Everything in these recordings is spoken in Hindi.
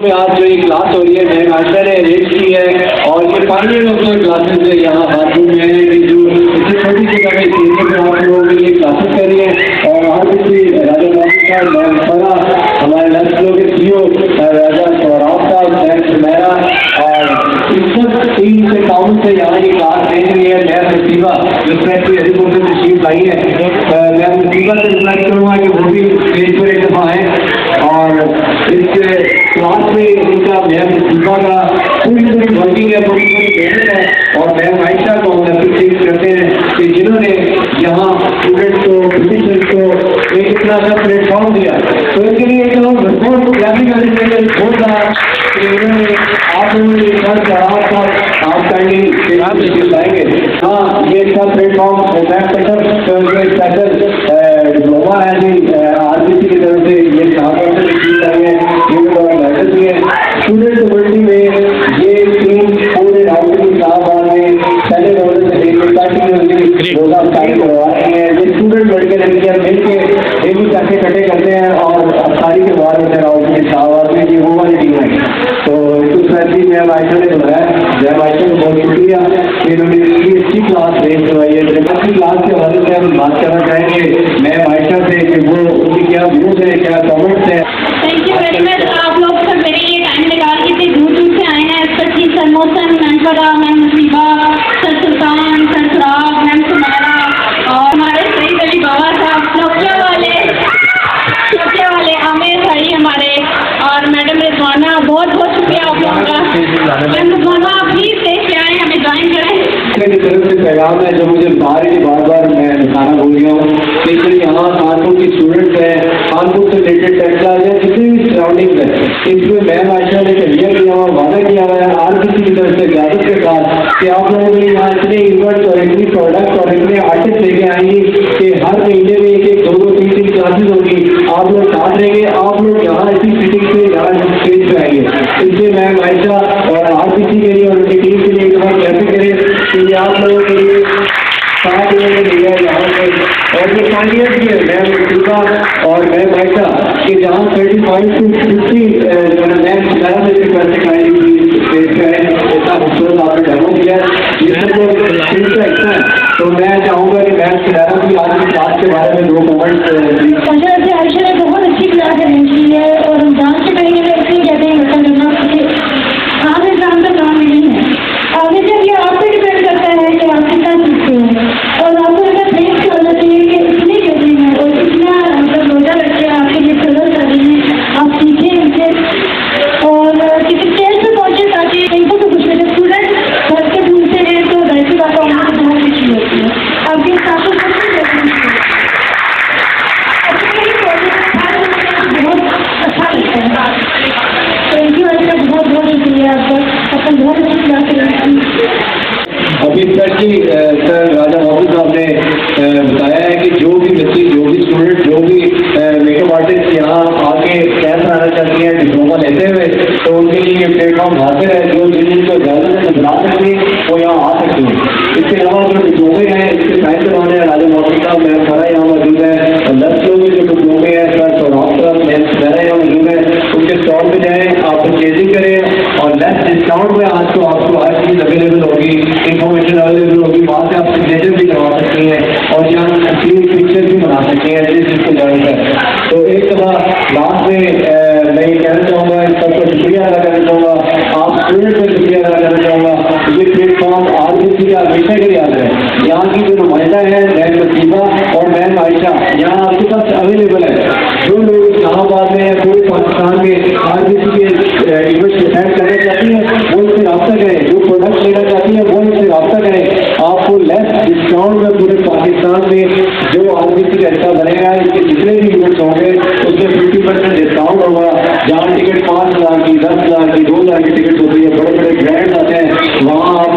आज जो ये क्लास हो रही है मैम आशा ने अरेंज की है और ये 5 लोग क्लासेस है यहाँ बाथरूम में जो इतनी छोटी जगह में सीखने में आप लोगों के लिए क्लासेस कर रही है। और आज भी राजा साहब मैम फरा हमारे लक्ष्य लोग के सीओ राजा सौराब साहब मैम सुमेरा और इस सब टीम से काउंट से यहाँ ये क्लास देख रही है। मैम नसीबा जो स्पेशली हरिपुर से तशरीफ लाई है, मैम नसीबा से रिक्वेस्ट करूँगा कि वो भी स्टेज पर एक दफ़ा आए और इस क्लास में इनका मैम नसीबा का पूरी वर्किंग है, पूरी मेहनत है। और मैम आयशा को हम अप्रिशिएट करते हैं कि जिन्होंने यहाँ स्टूडेंट्स को टीचर्स को एक इतना सा प्लेटफॉर्म दिया। तो इसके लिए एक बहुत क्लासिक बहुत रहा कि उन्होंने आप लोगों ने सर चढ़ाव का आप काइंडली लाएंगे। हाँ, ये अच्छा प्लेटफॉर्म स्पेशल डिप्लोमा है जी RBC की तरफ से ये स्टूडेंट कम्युनिटी में ये टीम पूरे राउंड साहबान में पहले लेवल से रोजा स्टार्ट करवा रहे हैं। ये स्टूडेंट लड़के लड़कियां मिलकर डेली पैसे इकट्ठे करते हैं और अफ्तारी के बाद में राउंड के साहबान में ये वो वाली टीम है। तो कुछ वैसी मैम आयशा ने बुलाया, मैम आयशा को बहुत शुक्रिया कि इन्होंने इतनी अच्छी क्लास रेंज करवाई है। अच्छी क्लास के हवाले से हम बात करना चाहेंगे मैम आयशा से कि वो उनकी क्या व्यूज है, क्या कमेंट्स है। Thank you very much. आप लोग सब मेरे लिए टाइम निकाल के दूर दूर से आए हैं, स्पेशली सर मोहसन, मैम फरा, मैम नसीबा, सर सुल्तान, सर सुराग, मैम सुमेरा और हमारे सही अली बाबा साहब, चौके वाले आमिर भाई हमारे और मैडम रिजवाना, बहुत बहुत शुक्रिया आप लोगों का। मैम रिजवाना आप प्लीज स्टेज पे आए, हमें ज्वाइन करें। की तरफ से पैगाम है जो मुझे बार बार मैं बताना भूल गया हूँ। लेकिन यहाँ कानपुर की स्टूडेंट्स हैं, कानपुर से रिलेटेड टेक्सटाइल है, जितनी भी सराउंडिंग है, इसमें मैम आयशा ने करियर किया हुआ वादा किया हुआ है RBC की तरफ से इजाजत के साथ कि आप लोगों ने यहाँ इतने इवेंट्स और इतनी प्रोडक्ट और इतने आर्टिस्ट लेके आएंगे कि हर महीने में एक 2-3 क्लासेस होगी। आप लोग साथ रहेंगे, आप लोग यहाँ इसी सिटिंग से यहाँ स्टेज पे आएंगे। इसलिए मैम आयशा और RBC के लिए और उनकी टीम के लिए एक बार कैसे करें कि आप लोगों के लिए साथ लिया यहाँ पे और जो फाइनल भी है मैम नसीबा और मैम आयशा कि जहाँ 35 to 50 मैम सुमेरा से पैसे खाएंगे स्टेज पे है। इतना खूबसूरत आपने डेमो किया है। तो मैं चाहूँगा कि मैम सुमेरा भी आज की क्लास के बारे में 2 कमेंट्स। आयशा ने बहुत अच्छी क्लास अरेंज की है और हम डांस से करेंगे तो इसलिए कहते हैं बच्चा करना खास एग्जाम का काम नहीं है। आगे जब ये आप पे डिपेंड करता है कि आप कितना सीखते हैं और आपको ऐसा देख के होना चाहिए कि इतने कहते हैं और इतना मतलब रोजा रखते हैं आपके लिए कलर कर रहे हैं, आप सीखें इनसे और किसी स्टेज पे पहुँचे ताकि इनको तो कुछ नहीं। स्टूडेंट घर के ढूंढते हैं तो घर की बात उनको बहुत खुशी होती है। आपके साथ बहुत अच्छा लगता है। थैंक यू आपका, बहुत बहुत शुक्रिया आपका, अपन बहुत अच्छी क्लास। अभी तक की सर राजा मोहम्मद साहब ने बताया है कि जो भी बच्चे, जो भी स्टूडेंट, जो भी मेकअप आर्टिस्ट यहाँ आके कैंप आना चाहती हैं डिप्लोमा लेते हुए, तो उनके लिए ये प्लेटफॉर्म हासिल है। जो जिनको इजाजत बना सकते हैं वो यहाँ आ सकते हैं। इसके अलावा जो डिप्लोमे हैं इसके साइंस करवाने राजा मोहम्मद साहब मैम फरा यहाँ मौजूद है और 10 लोग जो डिप्लोमे हैं सर सौराब साहब मैम सुमेरा यहाँ मौजूद है। उनके स्टॉल पे जाएँ, आप परचेजिंग करें और लेस डिस्काउंट में आज तो आपको हर चीज़ अवेलेबल होगी, इंफॉर्मेशन अवेलेबल होगी। वहाँ से आप सिग्नेचर भी करवा सकती हैं और यहाँ क्लीन पिक्चर भी बना सकती हैं जिसको जानकर। तो एक दफ़ा लास्ट में मैं ये कहना चाहूँगा, सबको शुक्रिया अदा करना चाहूँगा, आप स्टूडेंट को शुक्रिया अदा करना चाहूँगा। ये प्लेटफॉर्म RBC का हमेशा के लिए आता है। यहाँ की जो नुमाइंदा है मैम नसीबा और मैम आयशा यहाँ आपके पास अवेलेबल है। जो लोग इस्लामाबाद में पूरे पाकिस्तान में RBC के इवेंट अटेंड करना चाहती हैं वो इससे रब्ता करें, जो प्रोडक्ट लेना चाहती हैं वो इससे रब्ता करें। आपको लेस डिस्काउंट में पूरे पाकिस्तान में जो RBC का हिस्सा बनेगा, इसके जितने भी इवेंट्स होंगे उसमें 50% डिस्काउंट होगा। जहाँ टिकट 5,000 की, 10,000 की, 2,000 की टिकट होती है, बड़े बड़े ब्रांड्स आते हैं, वहाँ आप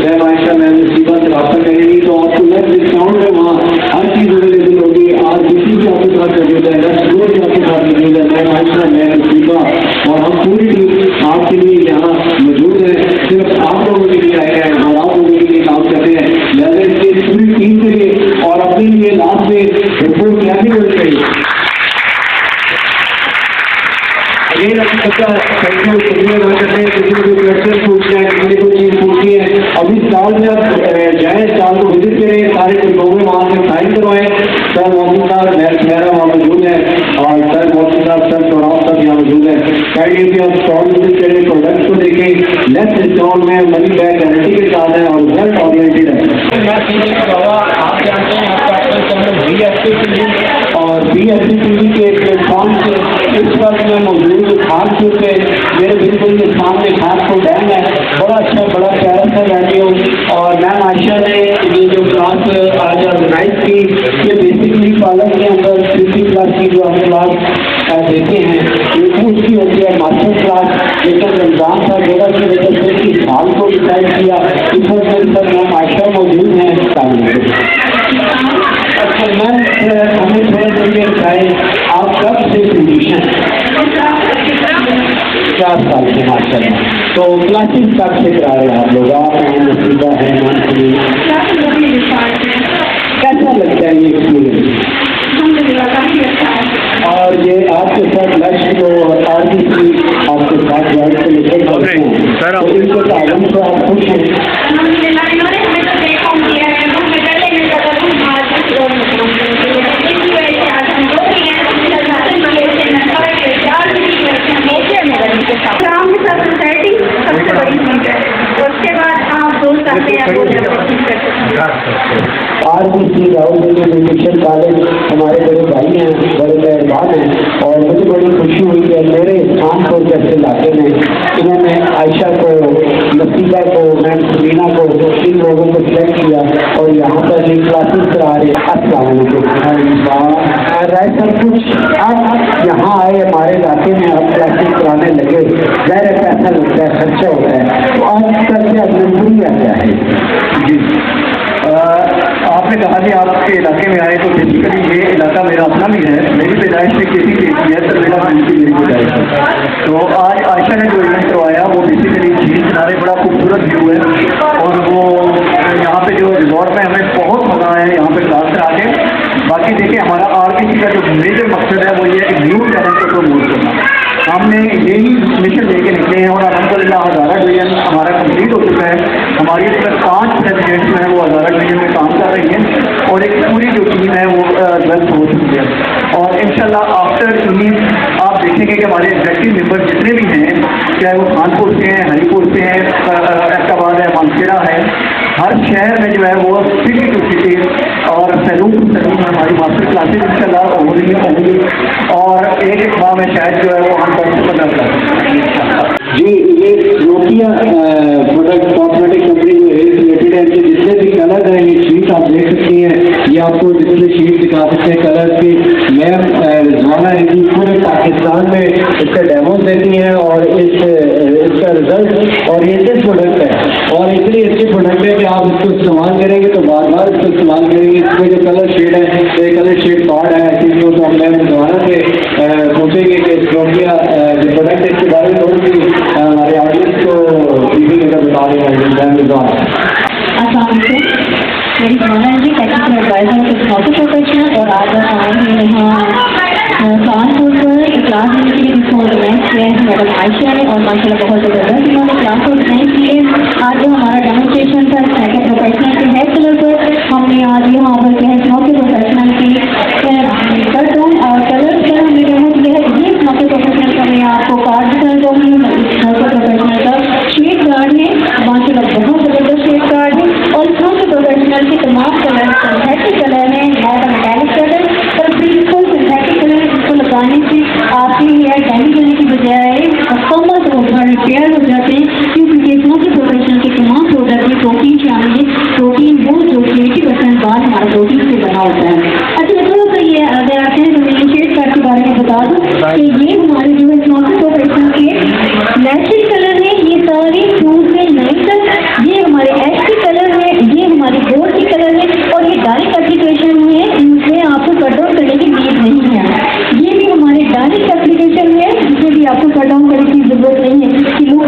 मैम आयशा मैम नसीबा से रब्ता करेंगी तो आपको लेस डिस्काउंट में वहाँ हर चीज़ अवेलेबल होगी। RBC भी आपके साथ मौजूद है, भी आपके साथ मौजूद है, मैम आयशा मैम नसीबा और हम पूरी टीम आपके लिए यहाँ मौजूद है। सिर्फ आप लोगों के लिए आए हैं और आप लोगों के लिए काम करते हैं। लिहाजा इसकी पूरी टीम के लिए और अपने लिए लास्ट में रिपोर्ट क्या नहीं होनी चाहिए। ये सबका थैंक यू। में ना करते हैं, किसी को कोई क्वेश्चन पूछना है, किसी को चीज़ पूछनी है, अभी स्टॉल में आप जाएँ, स्टॉल को विजिट करें, सारे डिप्लोमे वहाँ से साइन करवाएं। सर मौजूद साहब मेहरा वहाँ मौजूद है और सर मौजूद साहब सर चौराव सब यहाँ मौजूद है। काइंडली भी आप स्टॉल विजिट करें, प्रोडक्ट को देखें, लेस डिस्काउंट में मनी बैक गारंटी के साथ है और रिजल्ट ओरिएंटेड है। आप जानते हैं आपका अपना चैनल BFC और BFC टीवी के प्लेटफॉर्म से इस वक्त मैं मौजूद खानपुर पे, मेरे बिल्कुल के सामने खानपुर डैम है, बड़ा अच्छा बड़ा प्यारा सा वेन्यू। और मैम आयशा ने ये जो क्लास आज ऑर्गेनाइज की, ये बेसिकली पार्लर के अंदर 50 क्लास की जो हम क्लास देते हैं, ये उसकी होती है मास्टर क्लास। लेकिन रमजान का जगह की वजह से इस साल को डिसाइड किया, इस वक्त पर मैम आयशा मौजूद हैं। अच्छा मैम हमें थोड़ा देर बताएं, आप कब से म्यूजिशियन? 4 साल से माशाल्लाह। तो क्लासेस कब से करा रहे हैं आप लोग? आप हैं, नसीबा है, कैसा लगता है ये एक्सपीरियंस? और ये आपके साथ लक्ष्य को RBC आपके साथ ज्वाइन से लेकर चलते हैं, तो इनके तालीम तो आप खुश हैं? सबसे बड़ी चीज है, उसके बाद आप दोस्त आते हैं। RBC राहुल म्यूजिशियन कॉलेज हमारे बड़े भाई हैं, बड़े मेहरबान हैं और मुझे बड़ी खुशी हुई कि मेरे खानपुर जैसे इलाके में इन्होंने आयशा को, नसीबा को, मैम सलीना को, इन लोगों को सिलेक्ट किया और यहाँ पर ये क्लासेस करा रहे। अस्सलाम वालेकुम। राय सब कुछ आप यहाँ आए हमारे इलाके में, आप क्लासेस कराने लगे, ज़ाहिर पैसा लगता है, खर्चा होता है, तो आज का क्या मजबूरी क्या है? जी आपने कहा कि आपके इलाके में आए, तो बेसिकली ये इलाका मेरा अपना भी है, मेरी पैदाइश से खेती की है, तरवेला की मेरी पैदाइश है। तो आज आयशा ने जो इवेंट करवाया वो बेसिकली झील किनारे बड़ा खूबसूरत व्यू है और वो यहाँ पे जो रिजॉर्ट में हमें बहुत मज़ा आया है यहाँ पे क्लास करा के। बाकी देखिए हमारा RBC का जो मेजर मकसद है वो ये है न्यू टैलेंट को प्रमोट करना। हमने यही मिशन लेके निकले हैं और अल्हम्दुलिल्लाह हज़ारा डिवीजन हमारा कंप्लीट हो चुका है। हमारी इस पर 5 रेजिडेंट्स में वो हज़ारा डिवीजन में काम कर रही हैं और एक पूरी जो टीम है वो 10 हो चुकी है। और इंशाल्लाह आफ्टर ईद आप देखेंगे कि हमारे एग्जेक्टिव मेंबर जितने भी हैं, चाहे वो खानपुर से हैं, हरीपुर से हैं, ऐबटाबाद है, मानखेड़ा है, हर शहर में जो है वो सिटी टू सिटी और सैलून टू सैलून में हमारी मास्टर क्लासेज इंशाल्लाह हो रही होंगी और एक माह में शायद जो है वो हम कर सकते जी। ये नोकिया प्रोडक्ट कॉस्मेटिक कंपनी जो है रिलेटेड है, जितने भी कलर हैं ये शीट आप देख सकती हैं, ये आपको डिस्प्ले शीट दिखा सकते हैं कलर की। मैम रिजवाना इनकी पूरे पाकिस्तान में इसका डेमोज देती हैं और इसका रिजल्ट ओरिएंटेड प्रोडक्ट है और इतनी अच्छी प्रोडक्ट है कि आप इसको इस्तेमाल करेंगे तो बार बार इसको इस्तेमाल करेंगे। इसमें जो कलर शेड है, तो कलर शेड कार्ड है, किसी को हम मैम रिजवाना से पूछेंगे कि नोकिया जो प्रोडक्ट है इसके बारे में थोड़ी सी हमारे ऑडियंस को टीवी में बता रहे हैं। मैम रिजवाना मेरी भावना जी टेक्निकल एडवाइजर के स्पॉन्सर प्रोफेशनल और आज हमारे यहाँ कानपुर पर क्लास लेने के लिए जिसको ऑर्गेनाइज किया है मैडम आयशा ने और माशाल्लाह बहुत ज़बरदस्त इन्होंने क्लास ऑर्गेनाइज की है। आज जो हमारा डेमोस्ट्रेशन था टेक्निकल प्रोफेशनल के हेयर कलर पर, हमने आज यहाँ पर जो है स्मोकी प्रोफेशनल की कट टोन और कलर पर हमने डेमो किया है। ये स्मोकी प्रोफेशनल का मैं आपको कार्ड दिखा दो, स्मोकी प्रोफेशनल का शेड कार्ड है, माशाल्लाह बहुत ज़बरदस्त शेड कार्ड है और स्मोकी प्रोफेशनल के तमाम कलर सिंथेटिक कलर है, मेटालिक कलर और बिल्कुल सिंथेटिक कलर जिसको लगाने से आपके हेयर डैमेज होने की बजाय कमर और रिपेयर हो जाते हैं, क्योंकि स्मोकी प्रोफेशनल के तमाम प्रोडक्ट में प्रोटीन शामिल है। प्रोटीन वो जो 80% बाल हमारा प्रोटीन से बना होता है। अच्छा थोड़ा सा ये अगर आते हैं तो मैं शेड कार्ड के बारे में बता दूँ कि ये हमारे जो है स्मोकी प्रोफेशनल के नेचुरल कलर है, ये सारे 2 से 9 तक, ये हमारे एच के कलर है, ये हमारे गोल्ड के कलर है और ये डायरेक्ट एप्लीकेशन है, इनसे आपको कट डाउन करने की नीड नहीं है। ये भी हमारे डायरेक्ट एप्लीकेशन है जिसमें भी आपको कट डाउन करने की जरूरत नहीं है कि लोग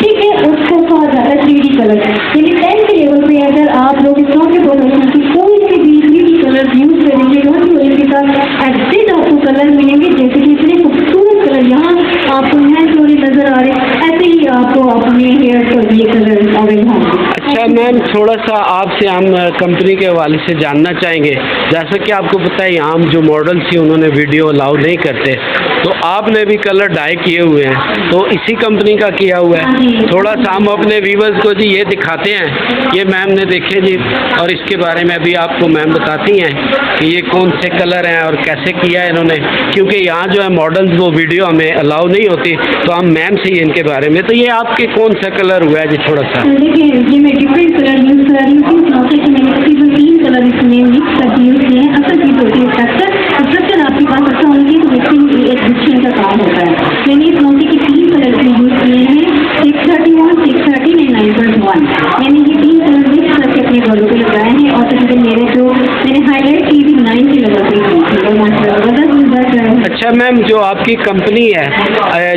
ठीक है, उसको बहुत ज़्यादा 3D कलर, यानी 10 के लेवल पे अगर आप लोग इस तरह के प्रोडक्ट की कोई से भी 3D कलर यूज़ करेंगे, डोंट वरी बिकॉज एग्जैक्ट आपको कलर मिलेंगे। जैसे कि इतने खूबसूरत कलर यहाँ आपको नेचुरली नजर आ रहे, ऐसे ही आपको अपने हेयर पर ये कलर अवेलेबल होंगे। अच्छा मैम, थोड़ा सा आपसे हम कंपनी के हवाले से जानना चाहेंगे। जैसा कि आपको पता है यहाँ जो मॉडल थी उन्होंने वीडियो अलाउ नहीं करते, तो आपने भी कलर डाई किए हुए हैं, तो इसी कंपनी का किया हुआ है। थोड़ा सा हम अपने व्यूअर्स को जी ये दिखाते हैं, ये मैम ने देखे जी, और इसके बारे में भी आपको मैम बताती हैं कि ये कौन से कलर हैं और कैसे किया है इन्होंने, क्योंकि यहाँ जो है मॉडल्स वो वीडियो हमें अलाउ नहीं होती, तो हम मैम से ही इनके बारे में। तो ये आपके कौन सा कलर हुआ है जी थोड़ा सा? देखिए, ये मैं डिफरेंट कलर यूज़ कर रही हूँ, कि मैंने तकरीबन 3 कलर इसमें मिक्स करके यूज़ किए हैं। असल चीज़ होती है स्ट्रक्चर आपके पास अच्छा होना चाहिए, तो मिक्सिंग एडमिशन का काम होता है। मैंने इस मौके के 3 कलर इसमें यूज़ किए हैं, 631, 630 एंड 9.1। मैंने ये 3 कलर मिक्स करके अपने बालों पे लगाए हैं, और तकरीबन मैंने हाईलाइट की थी 9 के लेवल पे की थी, और माशाल्लाह। अच्छा मैम, जो आपकी कंपनी है,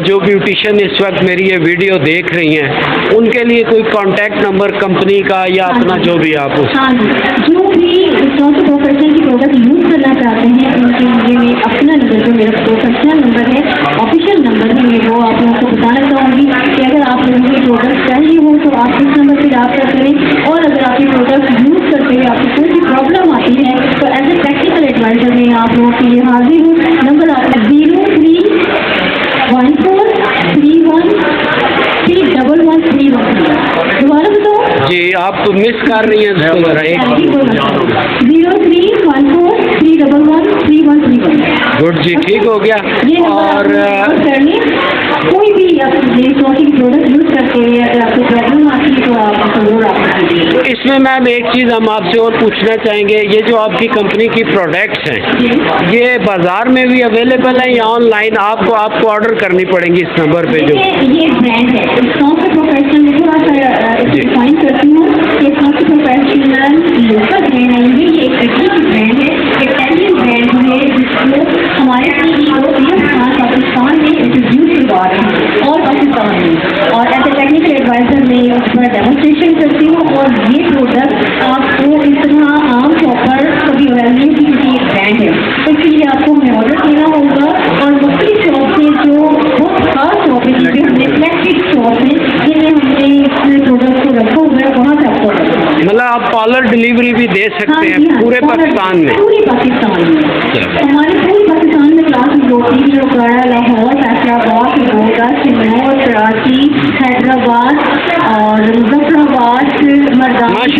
जो ब्यूटिशियन इस वक्त मेरी ये वीडियो देख रही हैं, उनके लिए कोई कांटेक्ट नंबर कंपनी का या अपना जो भी आप हाँ जी, जो भी प्रोफेशनल की प्रोडक्ट यूज़ करना चाहते हैं उनके लिए मैं अपना नंबर, जो मेरा प्रोफेशनल नंबर है, ऑफिशियल नंबर है, मैं वो आप लोगों को बताना चाहूँगी कि अगर आप लोगों को प्रोडक्ट चाहिए हो तो आप इस नंबर पर रब्ता करें। और अगर आपकी प्रोडक्ट यूज़ करते हुए आपको कोई भी प्रॉब्लम आती है तो एज ए प्रैक्टिकल एडवाइजर मैं आप लोगों के लिए हाजिर हूँ। नंबर आपका 0314313131। दोबारा बताओ जी, आप मिस कर रही हैं इसको जरा एक। 0314313131। गुड जी, ठीक हो गया। ये और करनी कोई भी आप प्रोडक्ट यूज करते हुए अगर आपको प्रॉब्लम आती है तो आप जरूर आप कीजिए। इसमें मैम एक चीज़ हम आपसे और पूछना चाहेंगे, ये जो आपकी कंपनी की प्रोडक्ट्स हैं ये बाजार में भी अवेलेबल है या ऑनलाइन आपको ऑर्डर करनी पड़ेंगी इस नंबर पे? जो ये ब्रांड है प्रोफेशनल में थोड़ा सा डिफाइन करती हूँ, ये प्रोफेशनल लोकल ब्रांड है, ये एक ब्रांड है, इटालियन ब्रांड है, जिसको हमारे पाकिस्तान में इंट्रोड्यूस करवा रहे हैं और पाकिस्तान में, और एज ए टेक्निकल एडवाइजर में उस पर डेमोस्ट्रेशन करती हूँ। और ये प्रोडक्ट आपको इस तरह आम तौर पर कभी अवेलेबल की एक ब्रांड है, तो इसके लिए आपको हमें ऑर्डर देना होगा। और मुख्तलिफ शॉप से जो बहुत खास शॉप है, जिसमें हमने इलेक्ट्रिक शॉप है, जिनमें हमने इस प्रोडक्ट को रखा हुआ है, वहाँ से आपको मतलब आप पार्लर डिलीवरी भी दे सकते हैं पूरे पाकिस्तान में? पूरे पाकिस्तान में, हमारे पूरे पाकिस्तान में क्लासेस होती है, रोकड़ा, लाहौर, फैसलाबाद, गोंडा, सिरमौर, कराची, हैदराबाद और मुजफ्फराबाद, मरदानी,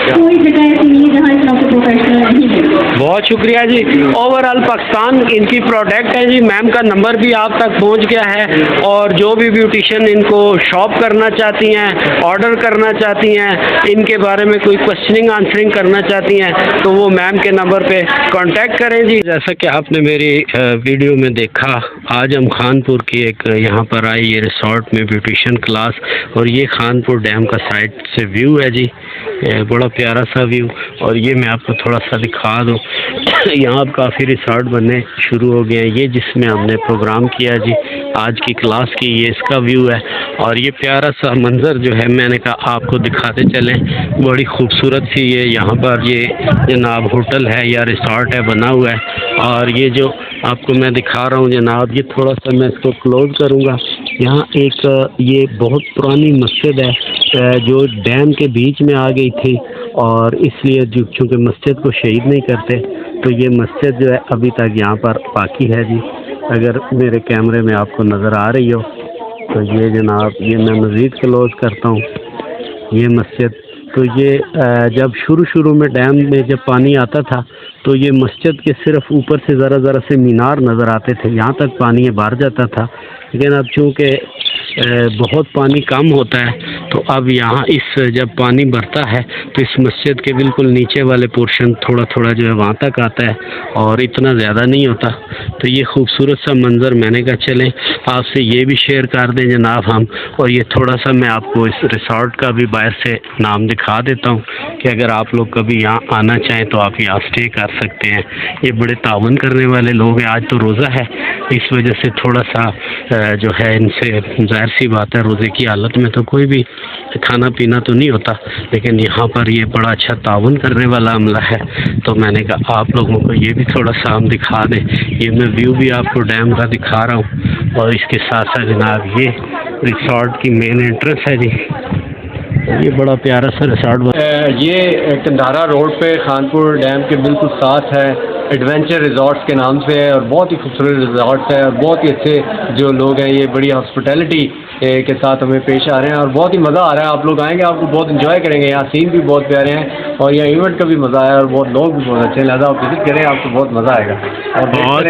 कोई जगह ऐसी नहीं है जहाँ इतना प्रोफेशनल नहीं है। बहुत शुक्रिया जी। ओवरऑल पाकिस्तान इनकी प्रोडक्ट है जी। मैम का नंबर भी आप तक पहुंच गया है, और जो भी ब्यूटिशियन इनको शॉप करना चाहती हैं, ऑर्डर करना चाहती हैं, इनके बारे में कोई क्वेश्चनिंग आंसरिंग करना चाहती हैं, तो वो मैम के नंबर पे कांटेक्ट करें जी। जैसा कि आपने मेरी वीडियो में देखा, आज हम खानपुर की एक यहाँ पर आए ये रिसोर्ट में ब्यूटिशियन क्लास, और ये खानपुर डैम का साइड से व्यू है जी, बड़ा प्यारा सा व्यू। और ये मैं आपको थोड़ा सा दिखा दूँ, यहाँ अब काफ़ी रिसोर्ट बनने शुरू हो गए हैं। ये जिसमें हमने प्रोग्राम किया जी आज की क्लास की, ये इसका व्यू है। और ये प्यारा सा मंज़र जो है मैंने कहा आपको दिखाते चलें, बड़ी खूबसूरत सी ये यहाँ पर ये जनाब होटल है या रिसोर्ट है बना हुआ है। और ये जो आपको मैं दिखा रहा हूँ जनाब, ये थोड़ा सा मैं इसको क्लोज करूँगा। यहाँ एक ये बहुत पुरानी मस्जिद है जो डैम के बीच में आ गई थी, और इसलिए जो चूँकि मस्जिद को शहीद नहीं करते तो ये मस्जिद जो है अभी तक यहाँ पर बाकी है जी। अगर मेरे कैमरे में आपको नज़र आ रही हो तो ये जनाब, ये मैं मज़ीद क्लोज करता हूँ ये मस्जिद। तो ये जब शुरू में डैम में जब पानी आता था तो ये मस्जिद के सिर्फ ऊपर से ज़रा से मीनार नज़र आते थे, यहाँ तक पानी भर जाता था। लेकिन अब चूँकि बहुत पानी कम होता है तो अब यहाँ इस जब पानी भरता है तो इस मस्जिद के बिल्कुल नीचे वाले पोर्शन थोड़ा थोड़ा जो है वहाँ तक आता है और इतना ज़्यादा नहीं होता। तो ये खूबसूरत सा मंज़र मैंने कहा चलें आपसे ये भी शेयर कर दें जनाब हम। और ये थोड़ा सा मैं आपको इस रिसॉर्ट का भी बाहर से नाम दिखा देता हूँ कि अगर आप लोग कभी यहाँ आना चाहें तो आप यहाँ स्टे कर सकते हैं। ये बड़े तावन करने वाले लोग हैं। आज तो रोज़ा है, इस वजह से थोड़ा सा जो है इनसे ज़ाहिर सी बात है रोज़े की हालत में तो कोई भी खाना पीना तो नहीं होता, लेकिन यहाँ पर ये बड़ा अच्छा तावन करने वाला अमला है। तो मैंने कहा आप लोगों को ये भी थोड़ा सा हम दिखा दें। ये मैं व्यू भी आपको डैम का दिखा रहा हूँ और इसके साथ साथ जनाब ये रिसॉर्ट की मेन एंट्रेंस है जी। ये बड़ा प्यारा सा रिसॉर्ट ये कंधारा रोड पे खानपुर डैम के बिल्कुल साथ है, एडवेंचर रिजॉर्ट्स के नाम से है और बहुत ही खूबसूरत रिजॉर्ट्स है और बहुत ही अच्छे जो लोग हैं ये बड़ी हॉस्पिटैलिटी के साथ हमें पेश आ रहे हैं और बहुत ही मज़ा आ रहा है। आप लोग आएंगे आपको बहुत इंजॉय करेंगे। यहाँ सीन भी बहुत प्यारे हैं और यहाँ इवेंट का भी मज़ा आया और बहुत लोग भी बहुत अच्छे हैं। लिहाजा आप विजिट करें, आपको बहुत मज़ा आएगा और